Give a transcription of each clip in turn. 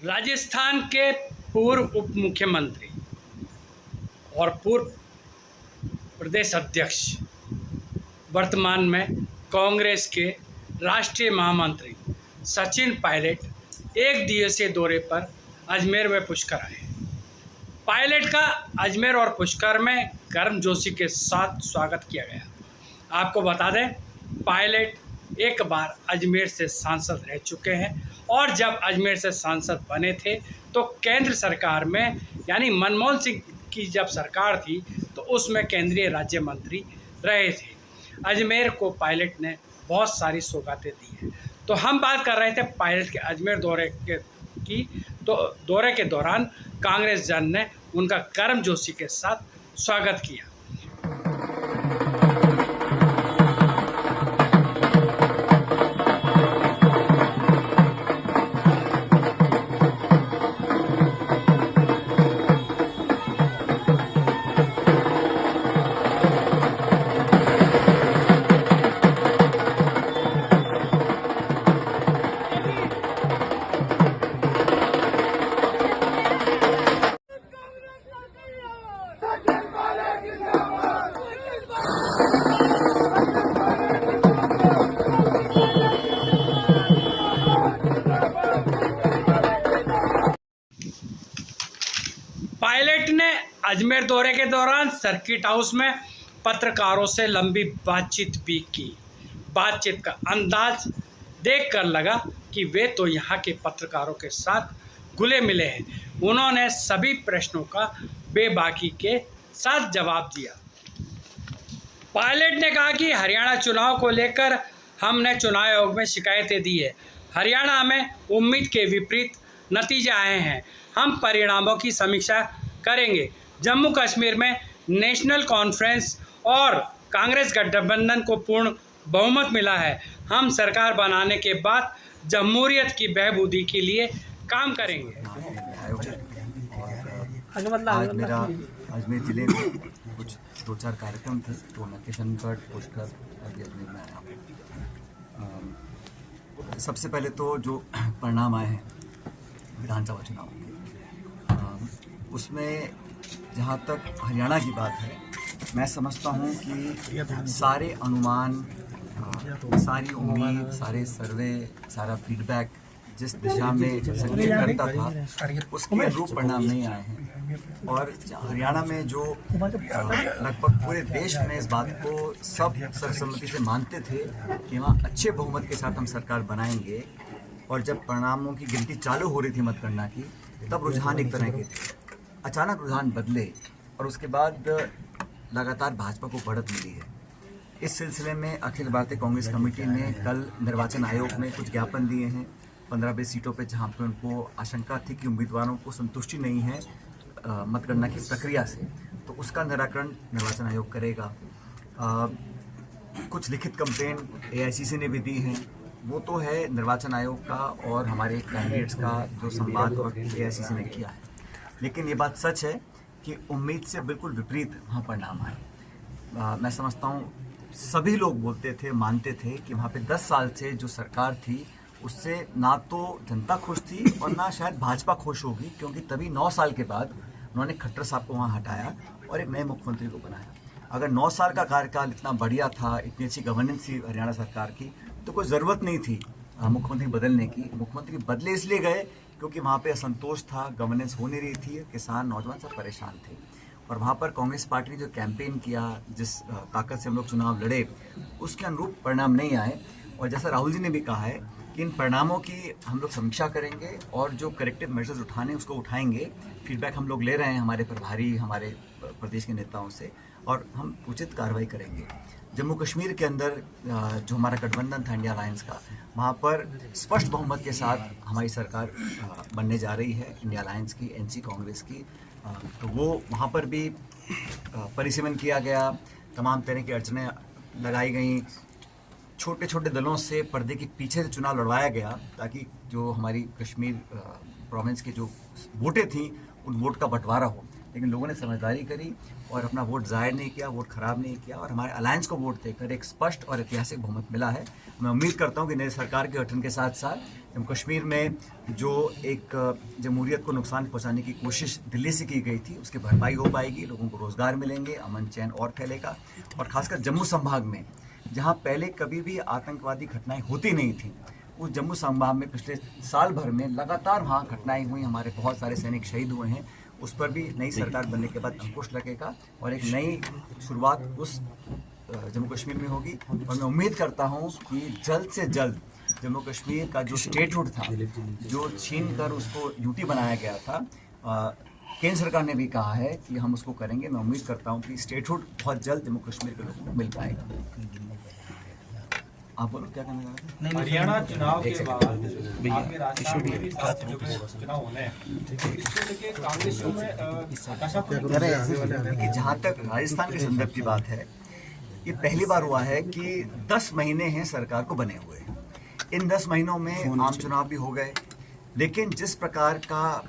राजस्थान के पूर्व उप मुख्यमंत्री और पूर्व प्रदेश अध्यक्ष, वर्तमान में कांग्रेस के राष्ट्रीय महामंत्री सचिन पायलट एक दिवसीय दौरे पर अजमेर में पुष्कर आए। पायलट का अजमेर और पुष्कर में गर्मजोशी के साथ स्वागत किया गया। आपको बता दें, पायलट एक बार अजमेर से सांसद रह चुके हैं और जब अजमेर से सांसद बने थे तो केंद्र सरकार में यानी मनमोहन सिंह की जब सरकार थी तो उसमें केंद्रीय राज्य मंत्री रहे थे। अजमेर को पायलट ने बहुत सारी सौगातें दी हैं। तो हम बात कर रहे थे पायलट के अजमेर दौरे की। तो दौरे के दौरान कांग्रेस जन ने उनका गर्मजोशी के साथ स्वागत किया। पायलट ने अजमेर दौरे के दौरान सर्किट हाउस में पत्रकारों से लंबी बातचीत भी की। बातचीत का अंदाज देखकर लगा कि वे तो यहाँ के पत्रकारों के साथ घुले मिले हैं। उन्होंने सभी प्रश्नों का बेबाकी के साथ जवाब दिया। पायलट ने कहा कि हरियाणा चुनाव को लेकर हमने चुनाव आयोग में शिकायतें दी है। हरियाणा में उम्मीद के विपरीत नतीजे आए हैं। हम परिणामों की समीक्षा करेंगे। जम्मू कश्मीर में नेशनल कॉन्फ्रेंस और कांग्रेस गठबंधन को पूर्ण बहुमत मिला है। हम सरकार बनाने के बाद जमहूरियत की बहबूदी के लिए काम करेंगे। आज मेरा अजमेर जिले में कुछ 2-4 कार्यक्रम थे, तो मैं किशनगढ़, पुष्कर और अजमेर में आया हूँ। सबसे पहले तो जो परिणाम आए हैं विधानसभा चुनाव के, उसमें जहाँ तक हरियाणा की बात है, मैं समझता हूँ कि सारे अनुमान, सारी उम्मीद, सारे सर्वे, सारा फीडबैक जिस दिशा में संकेत करता था उसके अनुरूप परिणाम नहीं आए हैं। और हरियाणा में जो लगभग पूरे देश में इस बात को सब सर्वसम्मति से मानते थे कि वहाँ अच्छे बहुमत के साथ हम सरकार बनाएंगे, और जब परिणामों की गिनती चालू हो रही थी मतगणना की, तब रुझान एक तरह के थे। अचानक रुझान बदले और उसके बाद लगातार भाजपा को बढ़त मिली है। इस सिलसिले में अखिल भारतीय कांग्रेस कमेटी ने कल निर्वाचन आयोग में कुछ ज्ञापन दिए हैं 15-20 सीटों पे, जहां पे उनको आशंका थी कि उम्मीदवारों को संतुष्टि नहीं है मतगणना की प्रक्रिया से, तो उसका निराकरण निर्वाचन आयोग करेगा। कुछ लिखित कंप्लेन AICC ने भी दी हैं, वो तो है निर्वाचन आयोग का और हमारे कैंडिडेट्स का जो संवाद और AICC ने किया है। लेकिन ये बात सच है कि उम्मीद से बिल्कुल विपरीत वहाँ परिणाम आए। मैं समझता हूँ सभी लोग बोलते थे, मानते थे कि वहाँ पे 10 साल से जो सरकार थी उससे ना तो जनता खुश थी और ना शायद भाजपा खुश होगी, क्योंकि तभी 9 साल के बाद उन्होंने खट्टर साहब को वहाँ हटाया और एक नए मुख्यमंत्री को बनाया। अगर 9 साल का कार्यकाल इतना बढ़िया था, इतनी अच्छी गवर्नेंस थी हरियाणा सरकार की, तो कोई ज़रूरत नहीं थी मुख्यमंत्री बदलने की। मुख्यमंत्री बदले इसलिए गए क्योंकि वहाँ पे असंतोष था, गवर्नेंस हो नहीं रही थी, किसान नौजवान सब परेशान थे। और वहाँ पर कांग्रेस पार्टी ने जो कैंपेन किया, जिस ताकत से हम लोग चुनाव लड़े, उसके अनुरूप परिणाम नहीं आए। और जैसा राहुल जी ने भी कहा है कि इन परिणामों की हम लोग समीक्षा करेंगे और जो करेक्टिव मेजर्स उठाने उसको उठाएंगे। फीडबैक हम लोग ले रहे हैं हमारे प्रभारी, हमारे प्रदेश के नेताओं से, और हम उचित कार्रवाई करेंगे। जम्मू कश्मीर के अंदर जो हमारा गठबंधन था इंडिया अलायंस का, वहाँ पर स्पष्ट बहुमत के साथ हमारी सरकार बनने जा रही है, इंडिया अलायंस की, NC कांग्रेस की। तो वो वहाँ पर भी परिसीमन किया गया, तमाम तरह की अड़चनें लगाई गई, छोटे छोटे दलों से पर्दे के पीछे से चुनाव लड़वाया गया ताकि जो हमारी कश्मीर प्रोविंस की जो वोटें थी उन वोट का बंटवारा हो। लेकिन लोगों ने समझदारी करी और अपना वोट ज़ाहिर नहीं किया, वोट खराब नहीं किया, और हमारे अलायंस को वोट देकर एक स्पष्ट और ऐतिहासिक बहुमत मिला है। मैं उम्मीद करता हूँ कि नई सरकार के गठन के साथ साथ जम्मू कश्मीर में जो एक जमहूरियत को नुकसान पहुँचाने की कोशिश दिल्ली से की गई थी, उसकी भरपाई हो पाएगी, लोगों को रोज़गार मिलेंगे, अमन चैन और फैलेगा। और ख़ासकर जम्मू संभाग में, जहाँ पहले कभी भी आतंकवादी घटनाएं होती नहीं थी, उस जम्मू संभाग में पिछले साल भर में लगातार वहाँ घटनाएं हुई, हमारे बहुत सारे सैनिक शहीद हुए हैं। उस पर भी नई सरकार बनने के बाद अंकुश लगेगा और एक नई शुरुआत उस जम्मू कश्मीर में होगी। और मैं उम्मीद करता हूँ कि जल्द से जल्द जम्मू कश्मीर का जो स्टेटहुड था, जो छीन कर उसको यूटी बनाया गया था, केंद्र सरकार ने भी कहा है कि हम उसको करेंगे। मैं उम्मीद करता हूँ कि स्टेटहुड बहुत जल्द जम्मू कश्मीर के लोगों को मिल पाएगा। आप बोलो क्या कहना चाह रहे हैं? हरियाणा चुनाव के बाद आगे राजस्थान में भी चुनाव होने हैं, इसको लेके कांग्रेस में देखिए, जहाँ तक राजस्थान के संदर्भ की बात है, ये पहली बार हुआ है कि 10 महीने हैं सरकार को बने हुए। इन 10 महीनों में आम चुनाव भी हो गए, लेकिन जिस प्रकार का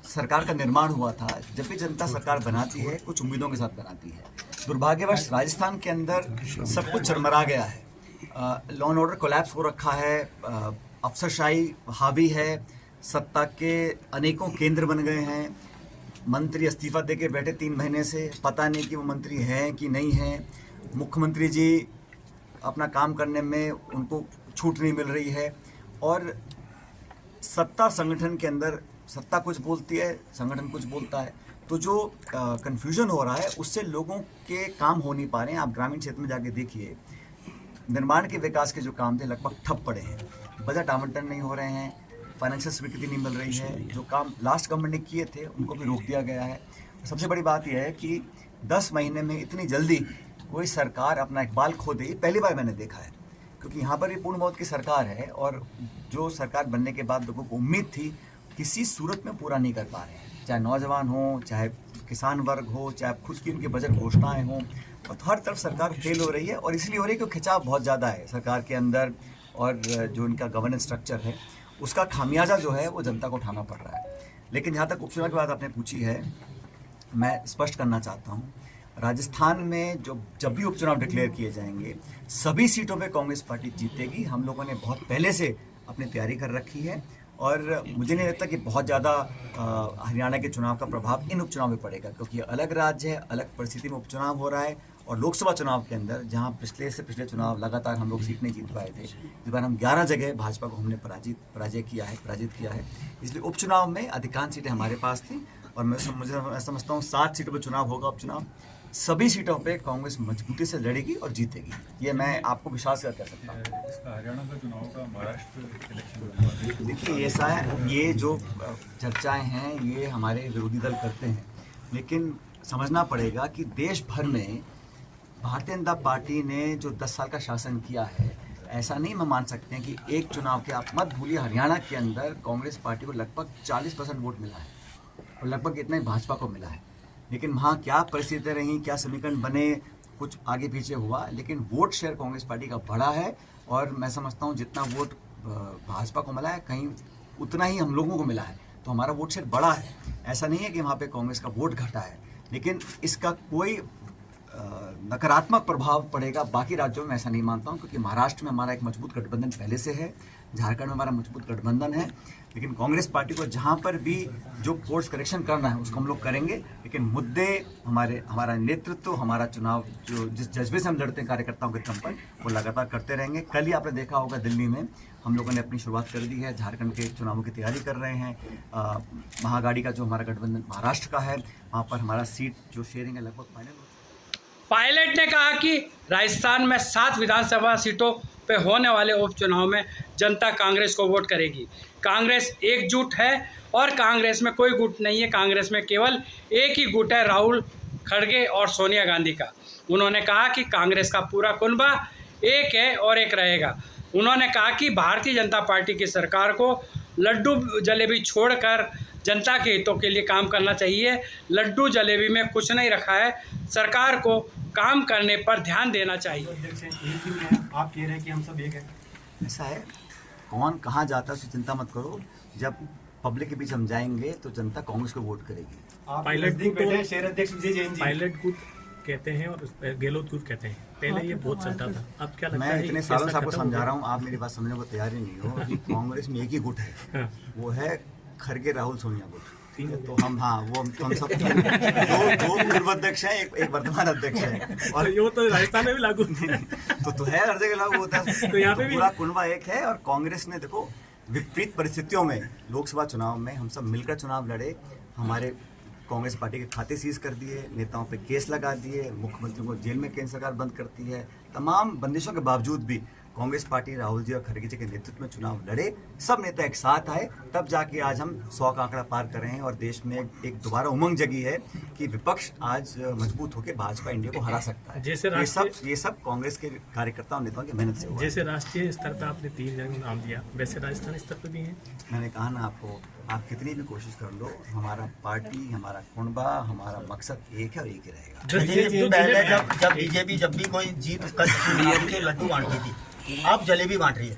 सरकार का निर्माण हुआ था, जब भी जनता सरकार बनाती है कुछ उम्मीदों के साथ बनाती है। दुर्भाग्यवश राजस्थान के अंदर सब कुछ चरमरा गया है, लॉ एंड ऑर्डर कोलैप्स हो रखा है, अफसरशाही हावी है, सत्ता के अनेकों केंद्र बन गए हैं, मंत्री इस्तीफा दे के बैठे 3 महीने से, पता नहीं कि वो मंत्री हैं कि नहीं हैं, मुख्यमंत्री जी अपना काम करने में उनको छूट नहीं मिल रही है, और सत्ता संगठन के अंदर सत्ता कुछ बोलती है, संगठन कुछ बोलता है। तो जो कन्फ्यूजन हो रहा है उससे लोगों के काम हो नहीं पा रहे हैं। आप ग्रामीण क्षेत्र में जाके देखिए, निर्माण के विकास के जो काम थे लगभग ठप पड़े हैं, बजट आवंटन नहीं हो रहे हैं, फाइनेंशियल स्वीकृति नहीं मिल रही है, जो काम लास्ट गवर्नमेंट ने किए थे उनको भी रोक दिया गया है। सबसे बड़ी बात यह है कि 10 महीने में इतनी जल्दी कोई सरकार अपना इकबाल खो दे, पहली बार मैंने देखा है, क्योंकि यहाँ पर भी पूर्ण बहुमत की सरकार है और जो सरकार बनने के बाद लोगों को उम्मीद थी किसी सूरत में पूरा नहीं कर पा रहे हैं, चाहे नौजवान हो, चाहे किसान वर्ग हो, चाहे खुद की उनकी बजट घोषणाएं हों, और हर तरफ सरकार फेल हो रही है। और इसलिए हो रही है क्योंकि खिंचाव बहुत ज़्यादा है सरकार के अंदर, और जो इनका गवर्नेंस स्ट्रक्चर है उसका खामियाजा जो है वो जनता को उठाना पड़ रहा है। लेकिन जहाँ तक उपचुनाव की बात आपने पूछी है, मैं स्पष्ट करना चाहता हूँ, राजस्थान में जब भी उपचुनाव डिक्लेयर किए जाएंगे, सभी सीटों पे कांग्रेस पार्टी जीतेगी। हम लोगों ने बहुत पहले से अपनी तैयारी कर रखी है, और मुझे नहीं लगता कि बहुत ज़्यादा हरियाणा के चुनाव का प्रभाव इन उपचुनाव में पड़ेगा, क्योंकि अलग राज्य है, अलग परिस्थिति में उपचुनाव हो रहा है। और लोकसभा चुनाव के अंदर जहां पिछले चुनाव लगातार हम लोग सीट नहीं जीत पाए थे, इस बार हम 11 जगह भाजपा को हमने पराजित किया है। इसलिए उपचुनाव में अधिकांश सीटें हमारे पास थी, और मैं समझता हूँ 7 सीटों पर चुनाव होगा उपचुनाव। सभी सीटों पे कांग्रेस मजबूती से लड़ेगी और जीतेगी, ये मैं आपको विश्वास कर सकता हूँ। हरियाणा का चुनाव का महाराष्ट्र इलेक्शन, देखिए ऐसा है, ये जो चर्चाएं हैं ये हमारे विरोधी दल करते हैं, लेकिन समझना पड़ेगा कि देश भर में भारतीय जनता पार्टी ने जो 10 साल का शासन किया है, ऐसा नहीं हम मान सकते हैं कि एक चुनाव के, आप मत भूलिए हरियाणा के अंदर कांग्रेस पार्टी को लगभग 40% वोट मिला है, और लगभग इतना ही भाजपा को मिला है। लेकिन वहाँ क्या परिस्थितियाँ रहीं, क्या समीकरण बने, कुछ आगे पीछे हुआ, लेकिन वोट शेयर कांग्रेस पार्टी का बढ़ा है। और मैं समझता हूँ जितना वोट भाजपा को मिला है, कहीं उतना ही हम लोगों को मिला है, तो हमारा वोट शेयर बढ़ा है। ऐसा नहीं है कि वहाँ पे कांग्रेस का वोट घटा है, लेकिन इसका कोई नकारात्मक प्रभाव पड़ेगा बाकी राज्यों में, ऐसा नहीं मानता हूँ, क्योंकि महाराष्ट्र में हमारा एक मजबूत गठबंधन पहले से है, झारखंड में हमारा मजबूत गठबंधन है। लेकिन कांग्रेस पार्टी को जहाँ पर भी जो कोर्स करेक्शन करना है उसको हम लोग करेंगे, लेकिन मुद्दे हमारा नेतृत्व, हमारा चुनाव जो जिस जज्बे से हम लड़ते हैं कार्यकर्ताओं के दम पर, वो लगातार करते रहेंगे। कल ही आपने देखा होगा दिल्ली में हम लोगों ने अपनी शुरुआत कर दी है, झारखंड के चुनावों की तैयारी कर रहे हैं। महागाड़ी का जो हमारा गठबंधन महाराष्ट्र का है, वहाँ पर हमारा सीट जो शेयरिंग है लगभग फाइनल। पायलट ने कहा कि राजस्थान में 7 विधानसभा सीटों पे होने वाले उपचुनाव में जनता कांग्रेस को वोट करेगी। कांग्रेस एकजुट है और कांग्रेस में कोई गुट नहीं है, कांग्रेस में केवल एक ही गुट है, राहुल खड़गे और सोनिया गांधी का। उन्होंने कहा कि कांग्रेस का पूरा कुनबा एक है और एक रहेगा। उन्होंने कहा कि भारतीय जनता पार्टी की सरकार को लड्डू जलेबी छोड़कर जनता के हितों के लिए काम करना चाहिए। लड्डू जलेबी में कुछ नहीं रखा है, सरकार को काम करने पर ध्यान देना चाहिए। आप कह रहे हैं कि हम सब एक हैं। ऐसा है, कौन कहाँ जाता है उसकी चिंता मत करो। जब पब्लिक के बीच हम जाएंगे तो जनता कांग्रेस को वोट करेगी। आप पायलट नजदीक गुट बैठे शहर अध्यक्ष विजय जैन जी। पायलट गुट कहते हैं और गहलोत गुट कहते हैं, पहले ये बहुत चलता था, अब क्या लगता मैं है इतने कि सालों ऐसा से आपको खत्म हो समझा गया? रहा हूँ, आप मेरी बात समझने को तैयार ही नहीं हो कि कांग्रेस में एक ही गुट है, हाँ, वो है खड़गे राहुल सोनिया गुट। तो हम वो हम सब दो पूर्व अध्यक्ष हैं, एक वर्तमान अध्यक्ष है, और ये तो राजस्थान में भी लागू तो है हर जगह लागू होता है। तो यहाँ पे भी पूरा कुनबा एक है। और कांग्रेस ने देखो विपरीत परिस्थितियों में लोकसभा चुनाव में हम सब मिलकर चुनाव लड़े, हमारे कांग्रेस पार्टी के खाते सीज कर दिए, नेताओं पे केस लगा दिए, मुख्यमंत्री को जेल में केंद्र सरकार बंद करती है। तमाम बंदिशों के बावजूद भी कांग्रेस पार्टी राहुल जी और खड़गे जी के नेतृत्व में चुनाव लड़े, सब नेता एक साथ आए, तब जाके आज हम 100 का आंकड़ा पार कर रहे हैं और देश में एक दोबारा उमंग जगी है कि विपक्ष आज मजबूत होकर भाजपा इंडिया को हरा सकता है। जैसे ये सब कांग्रेस के कार्यकर्ताओं नेताओं की मेहनत से हुआ है। जैसे राष्ट्रीय स्तर पर आपने 3 जगह नाम दिया, वैसे राजस्थान स्तर पर भी है। मैंने कहा ना आपको, आप कितनी भी कोशिश कर लो, हमारा पार्टी, हमारा कुनबा, हमारा मकसद एक है और एक ही रहेगा। 10 बीजेपी जिले पहले बनाए। जब बीजेपी जब भी कोई जीत कर लड्डू बांटती थी, अब जलेबी बांट रही है।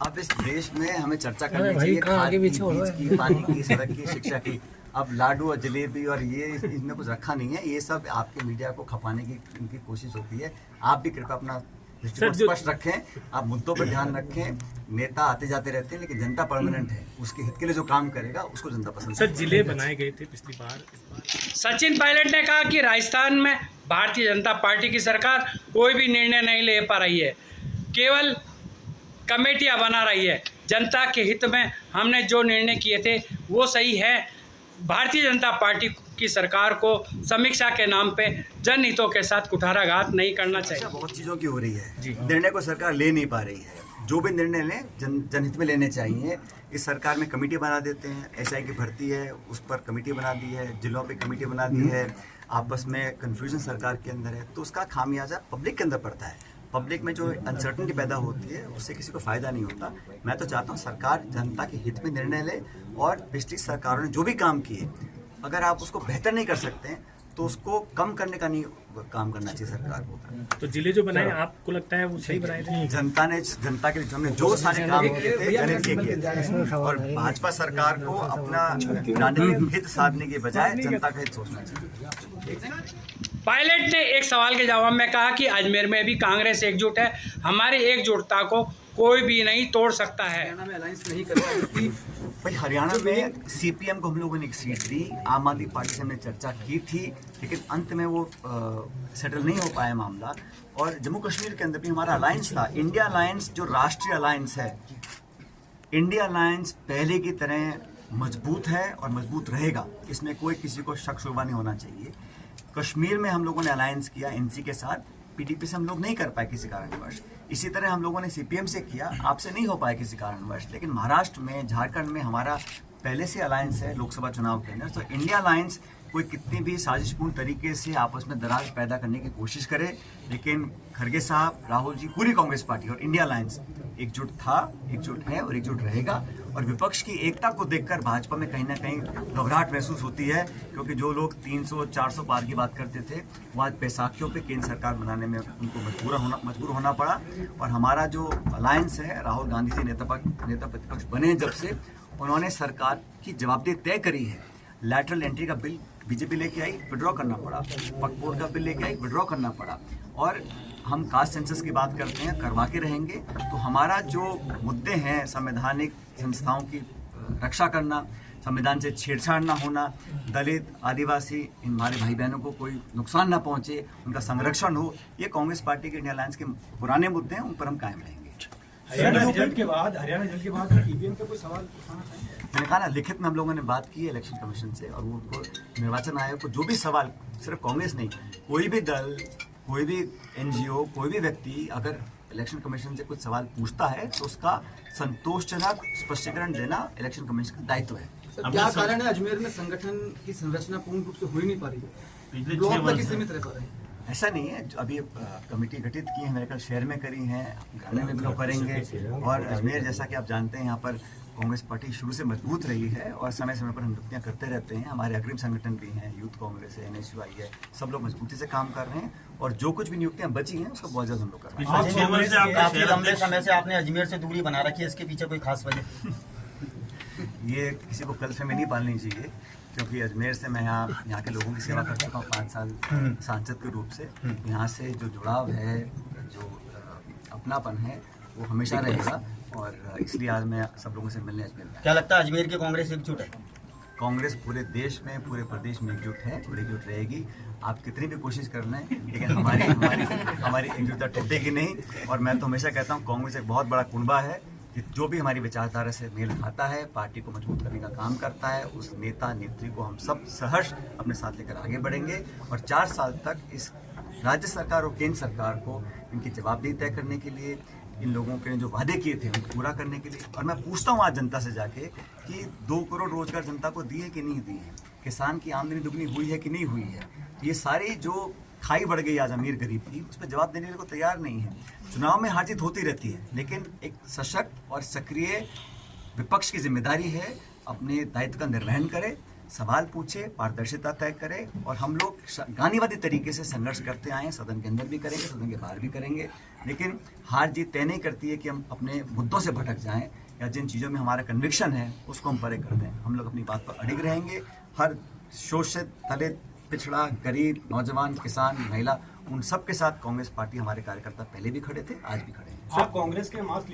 अब इस देश में हमें चर्चा करनी चाहिए खाद की, बीज की, पानी की, सड़क की, शिक्षा की। अब लाडू और जलेबी और ये इसमें कुछ रखा नहीं है, ये सब आपके मीडिया को खपाने की इनकी कोशिश होती है। आप भी कृपया अपना दृष्टिकोण स्पष्ट रखें, आप मुद्दों पर ध्यान रखें। नेता आते जाते रहते हैं, लेकिन जनता परमानेंट है, उसके हित के लिए जो काम करेगा उसको जनता पसंद सर, जिले बनाए गए थे पिछली बार, सचिन पायलट ने कहा कि राजस्थान में भारतीय जनता पार्टी की सरकार कोई भी निर्णय नहीं ले पा रही है, केवल कमेटियां बना रही है। जनता के हित में हमने जो निर्णय किए थे वो सही है। भारतीय जनता पार्टी की सरकार को समीक्षा के नाम पे जनहितों के साथ कुठाराघात नहीं करना चाहिए। बहुत चीज़ों की हो रही है, जी। निर्णय को सरकार ले नहीं पा रही है। जो भी निर्णय लें जनहित में लेने चाहिए। इस सरकार में कमेटी बना देते हैं, एसआई की भर्ती है उस पर कमेटी बना दी है, जिलों पे कमेटी बना दी है, आपस में कन्फ्यूजन सरकार के अंदर है, तो उसका खामियाजा पब्लिक के अंदर पड़ता है। पब्लिक में जो अनसर्टनिटी पैदा होती है उससे किसी को फायदा नहीं होता। मैं तो चाहता हूँ सरकार जनता के हित में निर्णय ले, और पिछली सरकारों ने जो भी काम किए, अगर आप उसको बेहतर नहीं कर सकते हैं तो उसको कम करने का नहीं काम करना चाहिए सरकार को। तो जिले जो बनाए आपको लगता है वो सही बनाए थे? जनता के लिए हमने जो सारे काम किए थे जनहित के किए थे, और भाजपा सरकार को अपना राजनीतिक हित साधने के बजाय जनता का हित सोचना चाहिए। पायलट ने एक सवाल के जवाब में कहा कि अजमेर में भी कांग्रेस एकजुट है, हमारी एकजुटता को कोई भी नहीं तोड़ सकता है। हरियाणा में अलायंस नहीं करता। भाई हरियाणा में सीपीएम को हम लोगों ने एक सीट दी, आम आदमी पार्टी से हमने चर्चा की थी, लेकिन अंत में वो सेटल नहीं हो पाया मामला। और जम्मू कश्मीर के अंदर भी हमारा अलायंस था, इंडिया अलायंस जो राष्ट्रीय अलायंस है, इंडिया अलायंस पहले की तरह मजबूत है और मजबूत रहेगा, इसमें कोई किसी को शक शुबा नहीं होना चाहिए। कश्मीर में हम लोगों ने अलायंस किया एनसी के साथ, पीडीपी से हम लोग नहीं कर पाए किसी कारणवश। इसी तरह हम लोगों ने सीपीएम से किया, आपसे नहीं हो पाया किसी कारणवश। लेकिन महाराष्ट्र में, झारखंड में हमारा पहले से अलायंस है लोकसभा चुनाव के अंदर। तो इंडिया अलायंस कोई कितनी भी साजिशपूर्ण तरीके से आपस में दरार पैदा करने की कोशिश करे, लेकिन खड़गे साहब, राहुल जी, पूरी कांग्रेस पार्टी और इंडिया अलायंस एकजुट था, एकजुट है और एकजुट रहेगा। और विपक्ष की एकता को देखकर भाजपा में कहीं ना कहीं घबराहट महसूस होती है, क्योंकि जो लोग 300-400 पार की बात करते थे वो आज बैसाखियों पे केंद्र सरकार बनाने में उनको मजबूर होना पड़ा। और हमारा जो अलायंस है, राहुल गांधी जी नेता प्रतिपक्ष बने जब से, उन्होंने सरकार की जवाबदेही तय करी है। लैटरल एंट्री का बिल बीजेपी लेके आई, विड्रॉ करना पड़ा। पकपोर का बिल लेके आई, विड्रॉ करना पड़ा। और हम कास्ट सेंसस की बात करते हैं, करवा के रहेंगे। तो हमारा जो मुद्दे हैं, संवैधानिक संस्थाओं की रक्षा करना, संविधान से छेड़छाड़ ना होना, दलित, आदिवासी, इन हमारे भाई बहनों को कोई नुकसान ना पहुंचे, उनका संरक्षण हो, ये कांग्रेस पार्टी के इंडिया अलायंस के पुराने मुद्दे हैं, उन पर हम कायम रहेंगे। हरियाणा रिजल्ट के बाद ईवीएम पे कोई सवाल उठाना चाहिए? मैंने कहा ना, लिखित में हम लोगों ने बात की है इलेक्शन कमीशन से, और वो निर्वाचन आयोग को जो भी सवाल, सिर्फ कांग्रेस नहीं, कोई भी दल, कोई भी एनजीओ, कोई भी व्यक्ति अगर इलेक्शन कमीशन से कुछ सवाल पूछता है तो उसका संतोषजनक स्पष्टीकरण देना इलेक्शन कमीशन का दायित्व है। क्या कारण है अजमेर में संगठन की संरचना पूर्ण रूप से हो ही नहीं पा रही है, ब्लॉक तक ही सीमित रह पा रहे हैं? ऐसा नहीं है, अभी कमेटी गठित की है, मेरे ख्याल शहर में करी हैं, ग्रामीण में भी लोग करेंगे। और अजमेर, जैसा कि आप जानते हैं, यहाँ पर कांग्रेस पार्टी शुरू से मजबूत रही है और समय समय पर हम नियुक्तियाँ करते रहते हैं। हमारे अग्रिम संगठन भी हैं, यूथ कांग्रेस है, NSUI है, सब लोग मजबूती से काम कर रहे हैं। और जो कुछ भी नियुक्तियाँ बची हैं उसको बहुत जल्द हम लोग कर रहे हैं। काफी लंबे समय से आपने अजमेर से दूरी बना रखी है, इसके पीछे कोई खास वजह? ये किसी को गलत में नहीं पालनी चाहिए, क्योंकि अजमेर से मैं यहाँ के लोगों की सेवा कर चुका हूँ 5 साल सांसद के रूप से। यहाँ से जो जुड़ाव है, जो अपनापन है, वो हमेशा रहेगा, और इसलिए आज मैं सब लोगों से मिलने अजमेर में आया। क्या लगता है अजमेर की कांग्रेस एकजुट है? कांग्रेस पूरे देश में, पूरे प्रदेश में एकजुट है और एकजुट रहेगी। आप कितनी भी कोशिश कर लें, लेकिन हमारी एकजुटता टूटेगी नहीं। और मैं तो हमेशा कहता हूँ कांग्रेस एक बहुत बड़ा कुनबा है कि जो भी हमारी विचारधारा से मेल खाता है, पार्टी को मजबूत करने का काम करता है, उस नेता नेत्री को हम सब सहर्ष अपने साथ लेकर आगे बढ़ेंगे। और 4 साल तक इस राज्य सरकार और केंद्र सरकार को इनकी जवाबदेही तय करने के लिए, इन लोगों के जो वादे किए थे उनको पूरा करने के लिए। और मैं पूछता हूँ आज जनता से जाके कि 2 करोड़ रोजगार जनता को दिए कि नहीं दिए, किसान की आमदनी दुगनी हुई है कि नहीं हुई है। ये सारी जो खाई बढ़ गई आज अमीर गरीब की, उस पर जवाब देने के लिए को तैयार नहीं है। चुनाव में हार जीत होती रहती है, लेकिन एक सशक्त और सक्रिय विपक्ष की जिम्मेदारी है अपने दायित्व का निर्वहन करे, सवाल पूछे, पारदर्शिता तय करे। और हम लोग गांधीवादी तरीके से संघर्ष करते आए हैं, सदन के अंदर भी करेंगे, सदन के बाहर भी करेंगे। लेकिन हार जीत तय नहीं करती है कि हम अपने मुद्दों से भटक जाएं, या जिन चीज़ों में हमारा कन्विक्शन है उसको हम परे कर दें। हम लोग अपनी बात पर अडिग रहेंगे। हर शोषित, दलित, पिछड़ा, गरीब, नौजवान, किसान, महिला, उन सब के साथ कांग्रेस पार्टी, हमारे कार्यकर्ता पहले भी खड़े थे, आज भी खड़े हैं। आप कांग्रेस के मास